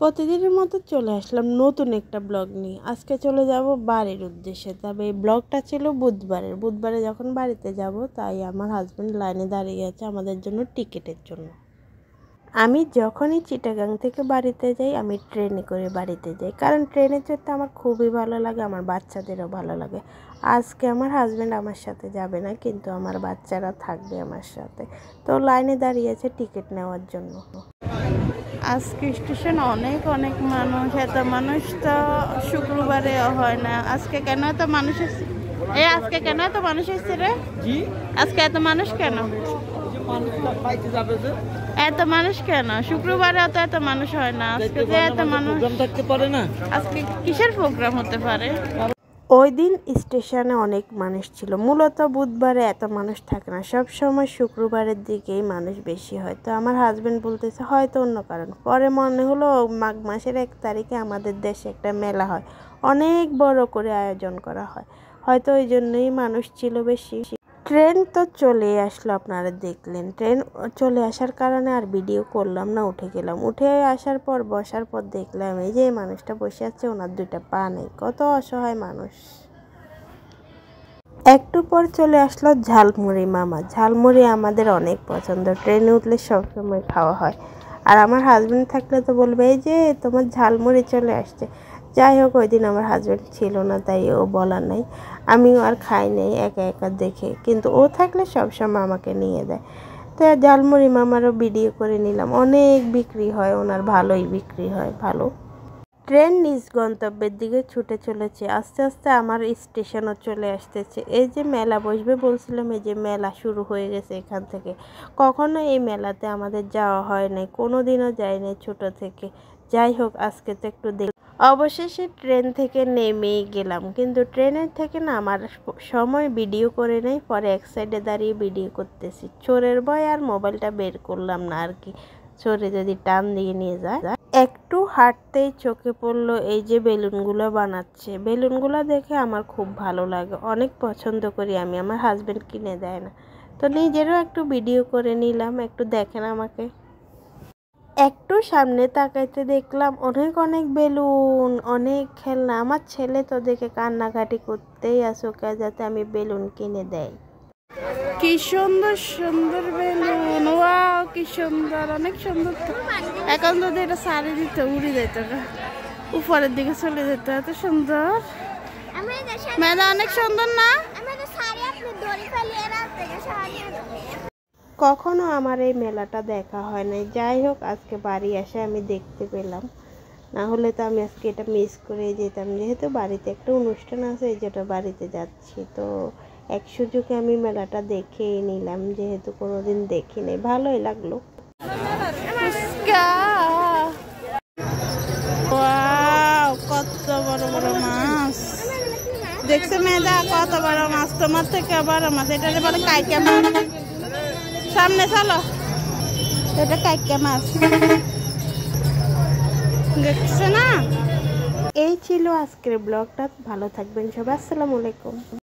প্রতিদিনের মতো চলে আসলাম নতুন একটা ব্লগ নিয়ে। আজকে চলে যাব বাড়ির উদ্দেশ্যে। তবে এই ব্লগটা ছিল বুধবারে যখন বাড়িতে যাব, তাই আমার হাজব্যান্ড লাইনে দাঁড়িয়ে আছে আমাদের জন্য টিকিটের জন্য। আমি যখনই চিটাগাং থেকে বাড়িতে যাই, আমি ট্রেনে করে বাড়িতে যাই, কারণ ট্রেনে চড়তে আমার খুবই ভালো লাগে, আমার বাচ্চাদেরও ভালো লাগে। আজকে আমার হাজব্যান্ড আমার সাথে যাবে না, কিন্তু আমার বাচ্চারা থাকবে আমার সাথে। তো লাইনে দাঁড়িয়ে আছে টিকিট নেওয়ার জন্য। আজকে স্টেশন অনেক মানুষ। এত মানুষ তো শুক্রবারে হয় না। আজকে কেন এত মানুষ এসেছে? আজকে কেন এত মানুষ এসেছে রে? আজকে এত মানুষ কেন? এত মানুষ কেন? শুক্রবারে এত মানুষ হয় না। আজকে যে এত মানুষ থাকতে পারে না। আজকে কিসের প্রোগ্রাম হতে পারে? ওই দিন স্টেশনে অনেক মানুষ ছিল। মূলত বুধবারে এত মানুষ থাকে না, সব সময় শুক্রবারের দিকেই মানুষ বেশি হয়। তো আমার হাজব্যান্ড বলতেছে হয়তো অন্য কারণ। পরে মনে হলো মাঘ মাসের 1 তারিখে আমাদের দেশে একটা মেলা হয়, অনেক বড় করে আয়োজন করা হয়, হয়তো ওই জন্যই মানুষ ছিল বেশি। ট্রেন তো চলে আসলো, আপনারা দেখলেন। ট্রেন চলে আসার কারণে আর ভিডিও করলাম না, উঠে গেলাম। উঠে আসার পর বসার পর দেখলাম এই যে মানুষটা বসে আছে, ওনার 2টা পা নেই। কত অসহায় মানুষ। একটু পর চলে আসলো ঝালমুড়ি মামা। ঝালমুড়ি আমাদের অনেক পছন্দ, ট্রেনে উঠলে সবসময় খাওয়া হয়। আর আমার হাজব্যান্ড থাকলে তো বলবে এই যে তোমার ঝালমুড়ি চলে আসছে। যাই হোক, ওই দিন আমার হাজব্যান্ড ছিল না, তাই ও বলার নাই। আমিও আর খাই নাই একা দেখে, কিন্তু ও থাকলে সবসময় আমাকে নিয়ে দেয়। তো ঝালমুড়ি মামারও ভিডিও করে নিলাম। অনেক বিক্রি হয় ওনার, ভালোই বিক্রি হয়, ভালো। ট্রেন নিজ গন্তব্যের দিকে ছুটে চলেছে। আস্তে আস্তে আমার স্টেশনও চলে আসতেছে। এই যে মেলা বসবে বলছিলাম, এই যে মেলা শুরু হয়ে গেছে এখান থেকে। কখনো এই মেলাতে আমাদের যাওয়া হয় নাই, কোনো দিনও যাই নাই ছোট থেকে। যাই হোক, আজকে তো একটু অবশেষে ট্রেন থেকে নেমেই গেলাম, কিন্তু ট্রেনের থেকে না আমার সময় ভিডিও করে নেই। পরে এক সাইডে দাঁড়িয়ে ভিডিও করতেছি। চোরের ভয় আর মোবাইলটা বের করলাম না আর কি, চোরে যদি টান দিয়ে নিয়ে যায়। একটু হাঁটতেই চোখে পড়লো এই যে বেলুনগুলো বানাচ্ছে। বেলুনগুলো দেখে আমার খুব ভালো লাগে, অনেক পছন্দ করি আমি। আমার হাজব্যান্ড কিনে দেয় না, তো নিজেরও একটু ভিডিও করে নিলাম। একটু দেখেন আমাকে। একটু সামনে তাকাইতে দেখলাম অনেক বেলুন, অনেক খেলনা। আমার ছেলে তো দেখে কান্নাকাটি করতেই আছে, ওকে যাতে আমি বেলুন কিনে দেয়। কি সুন্দর সুন্দর বেলুন, ওয়াও কি সুন্দর, অনেক সুন্দর। এখন যদি এটা সারি দিতে উড়ে যেত, উপরের দিকে চলে যেত। এত সুন্দর মেলা, অনেক সুন্দর না? কখনো আমার এই মেলাটা দেখা হয় নাই। যাই হোক, আজকে বাড়ি এসে আমি দেখতে পেলাম, না হলে তো আমি আজকে এটা মিস করে যেতাম। যেহেতু বাড়িতে একটা অনুষ্ঠান আছে, যেটা বাড়িতে যাচ্ছি, তো এক সুযোগে আমি মেলাটা দেখেই নিলাম, যেহেতু কোনোদিন দেখিনি। ভালোই লাগলো। কত বড় বড় মাছ দেখছে মেয়েদা, কত বড় মাছ। তোমার থেকে বড় মাছ। এটা বলে কাইকা মাছ। সামনে চলো, এটা কাইকা মাছ দেখছে না। এই ছিল আজকের ব্লগটা। ভালো থাকবেন সবাই। আসসালামু আলাইকুম।